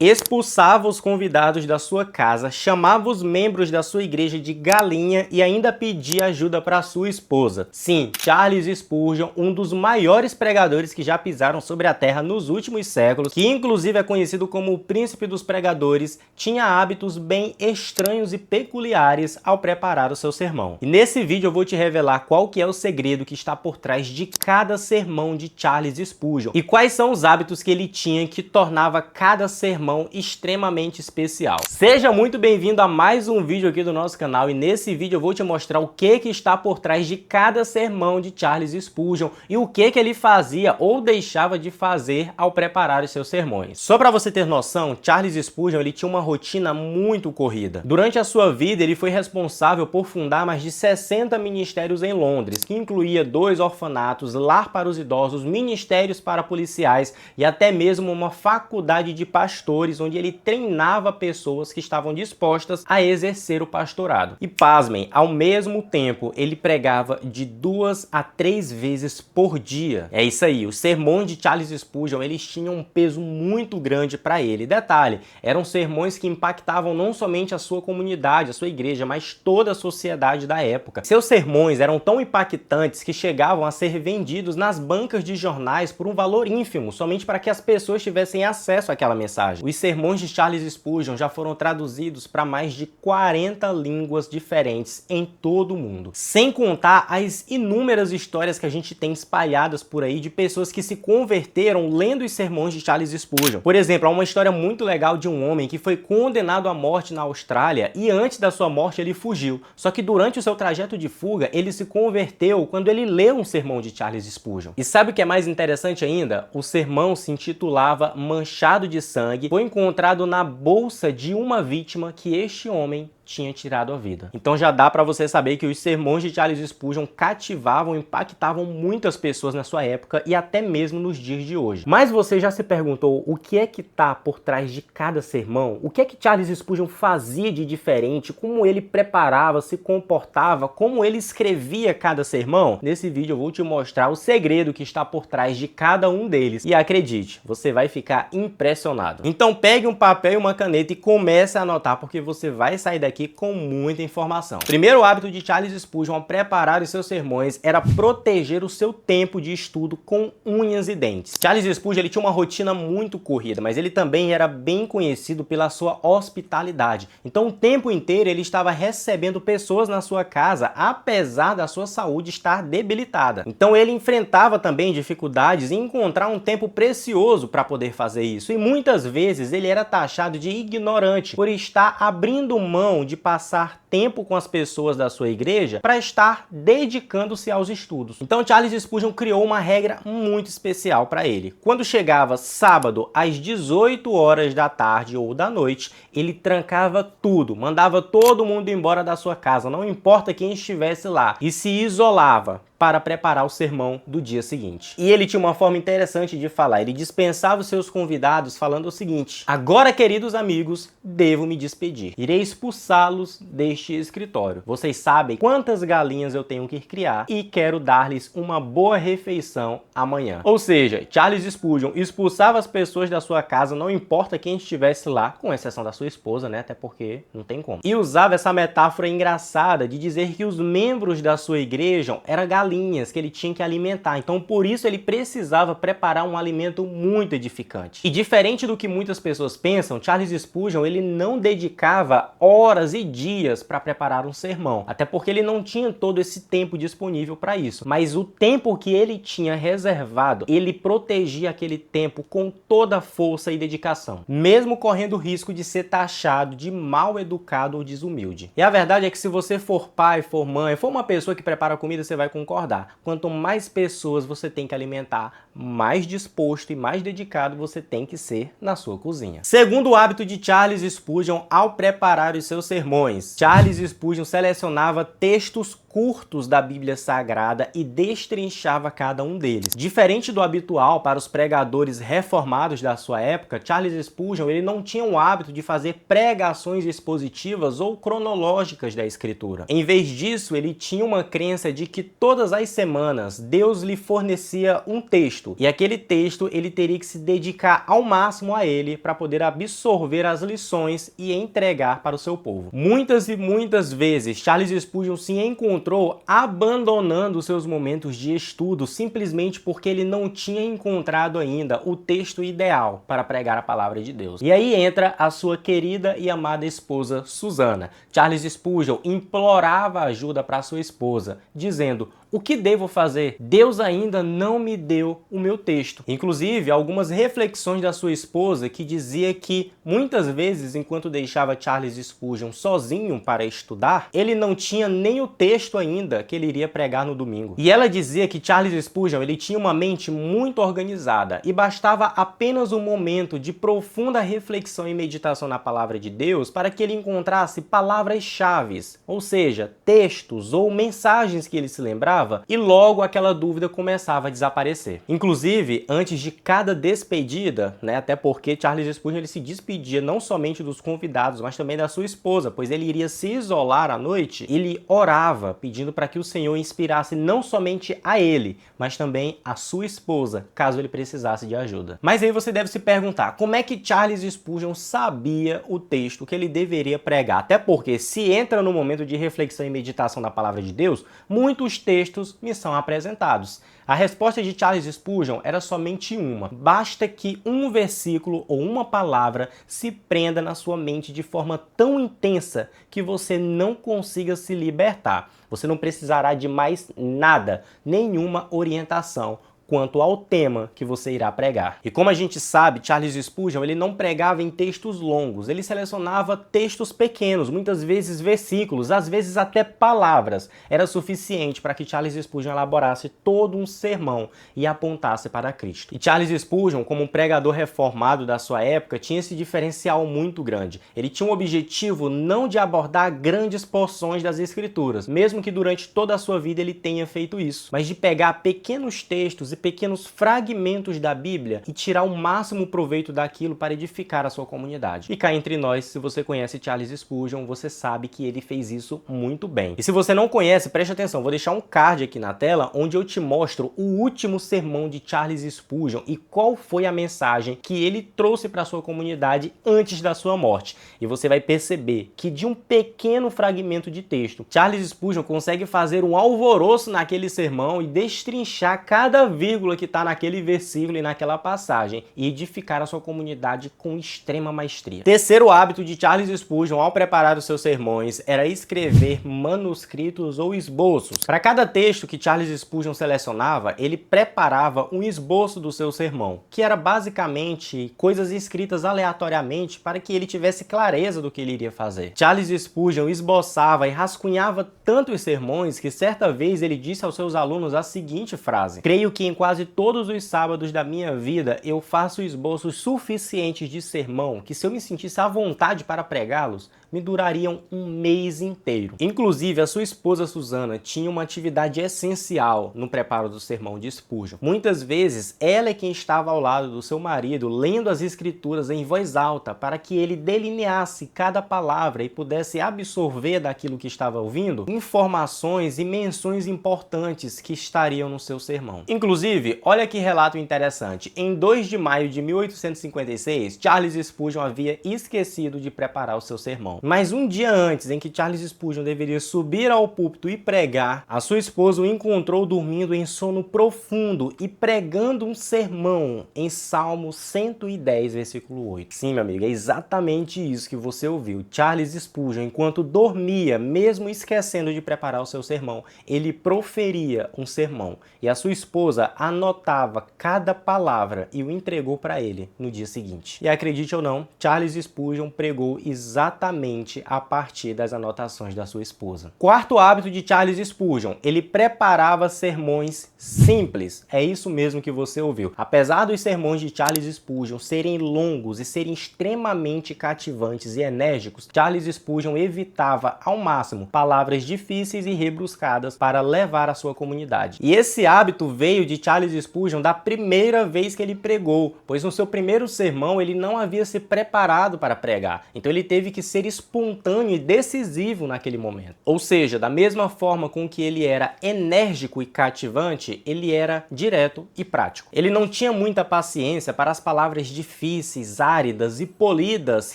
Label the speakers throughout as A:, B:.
A: expulsava os convidados da sua casa, chamava os membros da sua igreja de galinha e ainda pedia ajuda para sua esposa. Sim, Charles Spurgeon, um dos maiores pregadores que já pisaram sobre a terra nos últimos séculos, que inclusive é conhecido como o príncipe dos pregadores, tinha hábitos bem estranhos e peculiares ao preparar o seu sermão. E nesse vídeo eu vou te revelar qual que é o segredo que está por trás de cada sermão de Charles Spurgeon e quais são os hábitos que ele tinha que tornava cada sermão extremamente especial. Seja muito bem-vindo a mais um vídeo aqui do nosso canal e nesse vídeo eu vou te mostrar o que está por trás de cada sermão de Charles Spurgeon e o que ele fazia ou deixava de fazer ao preparar os seus sermões. Só para você ter noção, Charles Spurgeon ele tinha uma rotina muito corrida. Durante a sua vida ele foi responsável por fundar mais de 60 ministérios em Londres, que incluía 2 orfanatos, lar para os idosos, ministérios para policiais e até mesmo uma faculdade de pastores onde ele treinava pessoas que estavam dispostas a exercer o pastorado. E pasmem, ao mesmo tempo ele pregava de 2 a 3 vezes por dia. É isso aí, os sermões de Charles Spurgeon eles tinham um peso muito grande para ele. Detalhe, eram sermões que impactavam não somente a sua comunidade, a sua igreja, mas toda a sociedade da época. Seus sermões eram tão impactantes que chegavam a ser vendidos nas bancas de jornais por um valor ínfimo, somente para que as pessoas tivessem acesso àquela mensagem. Os sermões de Charles Spurgeon já foram traduzidos para mais de 40 línguas diferentes em todo o mundo. Sem contar as inúmeras histórias que a gente tem espalhadas por aí de pessoas que se converteram lendo os sermões de Charles Spurgeon. Por exemplo, há uma história muito legal de um homem que foi condenado à morte na Austrália e antes da sua morte ele fugiu. Só que durante o seu trajeto de fuga, ele se converteu quando ele leu um sermão de Charles Spurgeon. E sabe o que é mais interessante ainda? O sermão se intitulava Manchado de Sangue, foi encontrado na bolsa de uma vítima que este homem tinha tirado a vida. Então já dá para você saber que os sermões de Charles Spurgeon cativavam, impactavam muitas pessoas na sua época e até mesmo nos dias de hoje. Mas você já se perguntou o que é que tá por trás de cada sermão? O que é que Charles Spurgeon fazia de diferente? Como ele preparava, se comportava, como ele escrevia cada sermão? Nesse vídeo eu vou te mostrar o segredo que está por trás de cada um deles. E acredite, você vai ficar impressionado. Então pegue um papel e uma caneta e comece a anotar, porque você vai sair daqui com muita informação. O primeiro hábito de Charles Spurgeon ao preparar os seus sermões era proteger o seu tempo de estudo com unhas e dentes. Charles Spurgeon ele tinha uma rotina muito corrida, mas ele também era bem conhecido pela sua hospitalidade. Então o tempo inteiro ele estava recebendo pessoas na sua casa, apesar da sua saúde estar debilitada. Então ele enfrentava também dificuldades em encontrar um tempo precioso para poder fazer isso. E muitas vezes ele era taxado de ignorante por estar abrindo mão de passar tempo com as pessoas da sua igreja para estar dedicando-se aos estudos. Então Charles Spurgeon criou uma regra muito especial para ele. Quando chegava sábado às 18 horas da tarde ou da noite, ele trancava tudo, mandava todo mundo embora da sua casa, não importa quem estivesse lá, e se isolava para preparar o sermão do dia seguinte. E ele tinha uma forma interessante de falar, ele dispensava os seus convidados falando o seguinte: agora, queridos amigos, devo me despedir. Irei expulsá-los deste escritório. Vocês sabem quantas galinhas eu tenho que criar e quero dar-lhes uma boa refeição amanhã. Ou seja, Charles Spurgeon expulsava as pessoas da sua casa, não importa quem estivesse lá, com exceção da sua esposa, né? Até porque não tem como. E usava essa metáfora engraçada de dizer que os membros da sua igreja eram galinhas que ele tinha que alimentar. Então, por isso ele precisava preparar um alimento muito edificante. E diferente do que muitas pessoas pensam, Charles Spurgeon ele não dedicava horas e dias para preparar um sermão, até porque ele não tinha todo esse tempo disponível para isso. Mas o tempo que ele tinha reservado, ele protegia aquele tempo com toda a força e dedicação, mesmo correndo o risco de ser taxado de mal educado ou desumilde. E a verdade é que se você for pai, for mãe, for uma pessoa que prepara comida, você vai concordar. Quanto mais pessoas você tem que alimentar, mais disposto e mais dedicado você tem que ser na sua cozinha. Segundo hábito de Charles Spurgeon ao preparar os seus sermões, Charles Spurgeon selecionava textos curtos da Bíblia Sagrada e destrinchava cada um deles. Diferente do habitual para os pregadores reformados da sua época, Charles Spurgeon ele não tinha o hábito de fazer pregações expositivas ou cronológicas da Escritura. Em vez disso, ele tinha uma crença de que todas as semanas Deus lhe fornecia um texto e aquele texto ele teria que se dedicar ao máximo a ele para poder absorver as lições e entregar para o seu povo. Muitas e muitas vezes Charles Spurgeon se encontrou abandonando seus momentos de estudo simplesmente porque ele não tinha encontrado ainda o texto ideal para pregar a palavra de Deus. E aí entra a sua querida e amada esposa Susana. Charles Spurgeon implorava ajuda para sua esposa, dizendo: o que devo fazer? Deus ainda não me deu o meu texto. Inclusive, algumas reflexões da sua esposa que dizia que muitas vezes, enquanto deixava Charles Spurgeon sozinho para estudar, ele não tinha nem o texto ainda que ele iria pregar no domingo. E ela dizia que Charles Spurgeon ele tinha uma mente muito organizada e bastava apenas um momento de profunda reflexão e meditação na palavra de Deus para que ele encontrasse palavras-chave, ou seja, textos ou mensagens que ele se lembrava, e logo aquela dúvida começava a desaparecer. Inclusive, antes de cada despedida, até porque Charles Spurgeon ele se despedia não somente dos convidados, mas também da sua esposa, pois ele iria se isolar à noite, ele orava pedindo para que o Senhor inspirasse não somente a ele, mas também a sua esposa, caso ele precisasse de ajuda. Mas aí você deve se perguntar, como é que Charles Spurgeon sabia o texto que ele deveria pregar? Até porque se entra no momento de reflexão e meditação na palavra de Deus, muitos textos me são apresentados. A resposta de Charles Spurgeon era somente uma. Basta que um versículo ou uma palavra se prenda na sua mente de forma tão intensa que você não consiga se libertar. Você não precisará de mais nada, nenhuma orientação quanto ao tema que você irá pregar. E como a gente sabe, Charles Spurgeon ele não pregava em textos longos, ele selecionava textos pequenos, muitas vezes versículos, às vezes até palavras. Era suficiente para que Charles Spurgeon elaborasse todo um sermão e apontasse para Cristo. E Charles Spurgeon, como um pregador reformado da sua época, tinha esse diferencial muito grande. Ele tinha um objetivo não de abordar grandes porções das Escrituras, mesmo que durante toda a sua vida ele tenha feito isso, mas de pegar pequenos textos e pequenos fragmentos da Bíblia e tirar o máximo proveito daquilo para edificar a sua comunidade. E cá entre nós, se você conhece Charles Spurgeon, você sabe que ele fez isso muito bem. E se você não conhece, preste atenção, vou deixar um card aqui na tela onde eu te mostro o último sermão de Charles Spurgeon e qual foi a mensagem que ele trouxe para a sua comunidade antes da sua morte. E você vai perceber que de um pequeno fragmento de texto, Charles Spurgeon consegue fazer um alvoroço naquele sermão e destrinchar cada vírgula que está naquele versículo e naquela passagem e edificar a sua comunidade com extrema maestria. Terceiro hábito de Charles Spurgeon ao preparar os seus sermões era escrever manuscritos ou esboços. Para cada texto que Charles Spurgeon selecionava, ele preparava um esboço do seu sermão, que era basicamente coisas escritas aleatoriamente para que ele tivesse clareza do que ele iria fazer. Charles Spurgeon esboçava e rascunhava tanto os sermões que certa vez ele disse aos seus alunos a seguinte frase: creio que em quase todos os sábados da minha vida eu faço esboços suficientes de sermão que, se eu me sentisse à vontade para pregá-los, me durariam um mês inteiro. Inclusive, a sua esposa Susana tinha uma atividade essencial no preparo do sermão de Spurgeon. Muitas vezes, ela é quem estava ao lado do seu marido, lendo as escrituras em voz alta, para que ele delineasse cada palavra e pudesse absorver daquilo que estava ouvindo informações e menções importantes que estariam no seu sermão. Inclusive, olha que relato interessante. Em 2 de maio de 1856, Charles Spurgeon havia esquecido de preparar o seu sermão. Mas um dia antes, em que Charles Spurgeon deveria subir ao púlpito e pregar, a sua esposa o encontrou dormindo em sono profundo e pregando um sermão em Salmo 110, versículo 8. Sim, meu amigo, é exatamente isso que você ouviu. Charles Spurgeon, enquanto dormia, mesmo esquecendo de preparar o seu sermão, ele proferia um sermão. E a sua esposa anotava cada palavra e o entregou para ele no dia seguinte. E acredite ou não, Charles Spurgeon pregou exatamente somente a partir das anotações da sua esposa. Quarto hábito de Charles Spurgeon, ele preparava sermões simples. É isso mesmo que você ouviu. Apesar dos sermões de Charles Spurgeon serem longos e serem extremamente cativantes e enérgicos, Charles Spurgeon evitava ao máximo palavras difíceis e rebuscadas para levar à sua comunidade. E esse hábito veio de Charles Spurgeon da primeira vez que ele pregou, pois no seu primeiro sermão ele não havia se preparado para pregar. Então ele teve que ser espontâneo e decisivo naquele momento. Ou seja, da mesma forma com que ele era enérgico e cativante, ele era direto e prático. Ele não tinha muita paciência para as palavras difíceis, áridas e polidas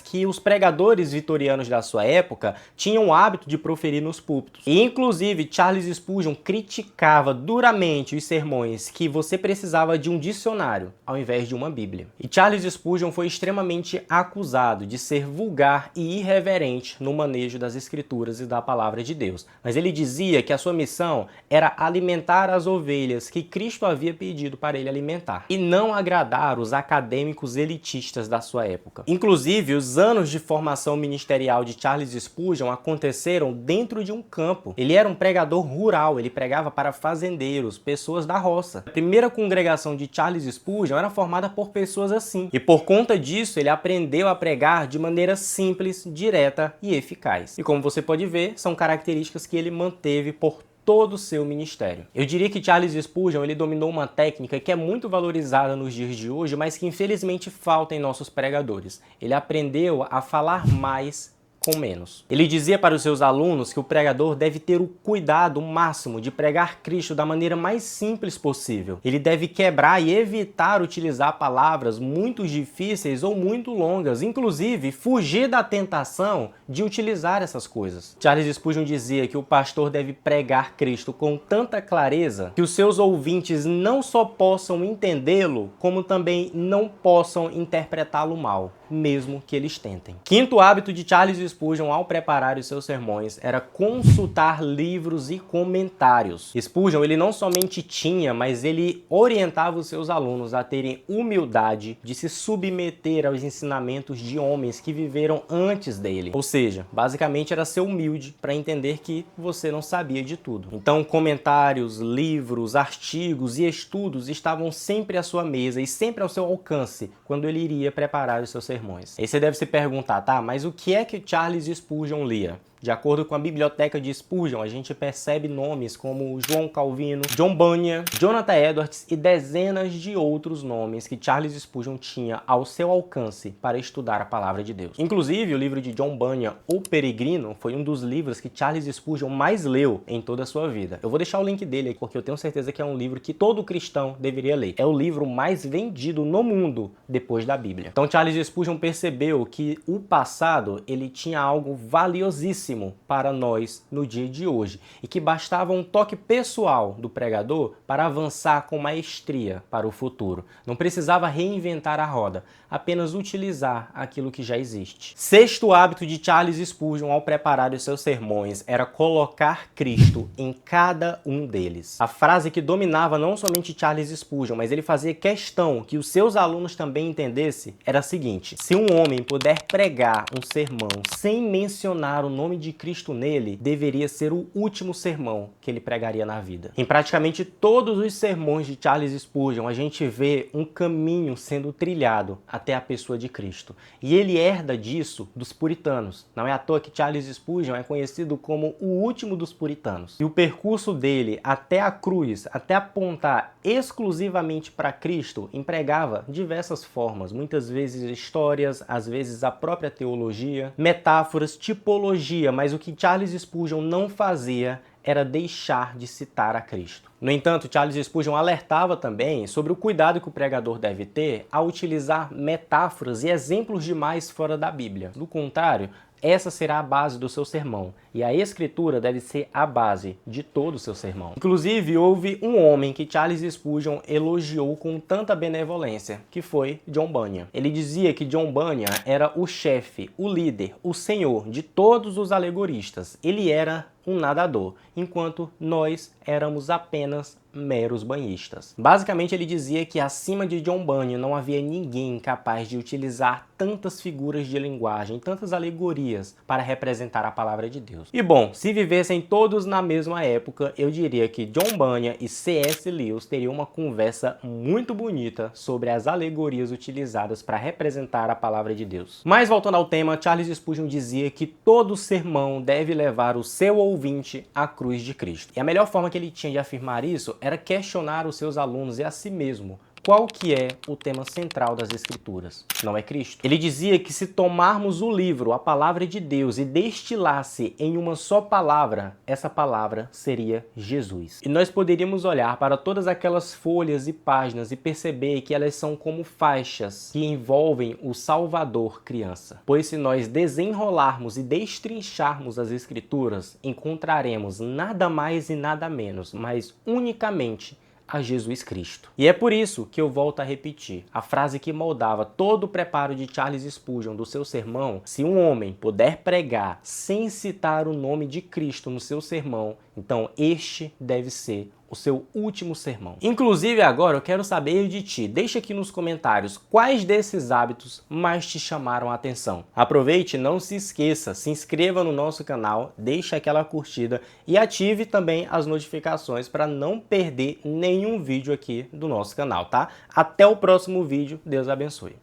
A: que os pregadores vitorianos da sua época tinham o hábito de proferir nos púlpitos. E inclusive Charles Spurgeon criticava duramente os sermões que você precisava de um dicionário ao invés de uma Bíblia. E Charles Spurgeon foi extremamente acusado de ser vulgar e irreverente no manejo das escrituras e da palavra de Deus. Mas ele dizia que a sua missão era alimentar as ovelhas que Cristo havia pedido para ele alimentar e não agradar os acadêmicos elitistas da sua época. Inclusive, os anos de formação ministerial de Charles Spurgeon aconteceram dentro de um campo. Ele era um pregador rural, ele pregava para fazendeiros, pessoas da roça. A primeira congregação de Charles Spurgeon era formada por pessoas assim. E por conta disso, ele aprendeu a pregar de maneira simples, direta e eficaz. E como você pode ver, são características que ele manteve por todo o seu ministério. Eu diria que Charles Spurgeon ele dominou uma técnica que é muito valorizada nos dias de hoje, mas que infelizmente falta em nossos pregadores. Ele aprendeu a falar mais com menos. Ele dizia para os seus alunos que o pregador deve ter o cuidado máximo de pregar Cristo da maneira mais simples possível. Ele deve quebrar e evitar utilizar palavras muito difíceis ou muito longas, inclusive fugir da tentação de utilizar essas coisas. Charles Spurgeon dizia que o pastor deve pregar Cristo com tanta clareza que os seus ouvintes não só possam entendê-lo, como também não possam interpretá-lo mal, mesmo que eles tentem. Quinto hábito de Charles Spurgeon ao preparar os seus sermões era consultar livros e comentários. Spurgeon ele não somente tinha, mas ele orientava os seus alunos a terem humildade de se submeter aos ensinamentos de homens que viveram antes dele. Ou seja, basicamente era ser humilde para entender que você não sabia de tudo. Então comentários, livros, artigos e estudos estavam sempre à sua mesa e sempre ao seu alcance quando ele iria preparar os seus sermões. Aí você deve se perguntar, tá, mas o que é que Charles Spurgeon lia? De acordo com a biblioteca de Spurgeon, a gente percebe nomes como João Calvino, John Bunyan, Jonathan Edwards e dezenas de outros nomes que Charles Spurgeon tinha ao seu alcance para estudar a palavra de Deus. Inclusive, o livro de John Bunyan, O Peregrino, foi um dos livros que Charles Spurgeon mais leu em toda a sua vida. Eu vou deixar o link dele aí, porque eu tenho certeza que é um livro que todo cristão deveria ler. É o livro mais vendido no mundo depois da Bíblia. Então, Charles Spurgeon percebeu que o passado, ele tinha algo valiosíssimo para nós no dia de hoje e que bastava um toque pessoal do pregador para avançar com maestria para o futuro. Não precisava reinventar a roda, apenas utilizar aquilo que já existe. Sexto hábito de Charles Spurgeon ao preparar os seus sermões era colocar Cristo em cada um deles. A frase que dominava não somente Charles Spurgeon, mas ele fazia questão que os seus alunos também entendessem, era a seguinte: se um homem puder pregar um sermão sem mencionar o nome de Cristo nele, deveria ser o último sermão que ele pregaria na vida. Em praticamente todos os sermões de Charles Spurgeon, a gente vê um caminho sendo trilhado até a pessoa de Cristo. E ele herda disso dos puritanos. Não é à toa que Charles Spurgeon é conhecido como o último dos puritanos. E o percurso dele até a cruz, até apontar exclusivamente para Cristo, empregava diversas formas, muitas vezes histórias, às vezes a própria teologia, metáforas, tipologia, mas o que Charles Spurgeon não fazia era deixar de citar a Cristo. No entanto, Charles Spurgeon alertava também sobre o cuidado que o pregador deve ter ao utilizar metáforas e exemplos demais fora da Bíblia. Do contrário, essa será a base do seu sermão, e a Escritura deve ser a base de todo o seu sermão. Inclusive, houve um homem que Charles Spurgeon elogiou com tanta benevolência, que foi John Bunyan. Ele dizia que John Bunyan era o chefe, o líder, o senhor de todos os alegoristas. Ele era um nadador, enquanto nós éramos apenas meros banhistas. Basicamente, ele dizia que acima de John Bunyan não havia ninguém capaz de utilizar tantas figuras de linguagem, tantas alegorias para representar a palavra de Deus. E bom, se vivessem todos na mesma época, eu diria que John Bunyan e C.S. Lewis teriam uma conversa muito bonita sobre as alegorias utilizadas para representar a palavra de Deus. Mas voltando ao tema, Charles Spurgeon dizia que todo sermão deve levar o seu ouvinte à cruz de Cristo. E a melhor forma que ele tinha de afirmar isso era questionar os seus alunos e a si mesmo. Qual que é o tema central das Escrituras? Não é Cristo. Ele dizia que se tomarmos o livro, a palavra de Deus, e destilasse em uma só palavra, essa palavra seria Jesus. E nós poderíamos olhar para todas aquelas folhas e páginas e perceber que elas são como faixas que envolvem o Salvador criança. Pois se nós desenrolarmos e destrincharmos as Escrituras, encontraremos nada mais e nada menos, mas unicamente a Jesus Cristo. E é por isso que eu volto a repetir a frase que moldava todo o preparo de Charles Spurgeon do seu sermão: se um homem puder pregar sem citar o nome de Cristo no seu sermão, então este deve ser o seu último sermão. Inclusive agora eu quero saber de ti. Deixa aqui nos comentários quais desses hábitos mais te chamaram a atenção. Aproveite, não se esqueça, se inscreva no nosso canal, deixa aquela curtida e ative também as notificações para não perder nenhum vídeo aqui do nosso canal, tá? Até o próximo vídeo, Deus abençoe.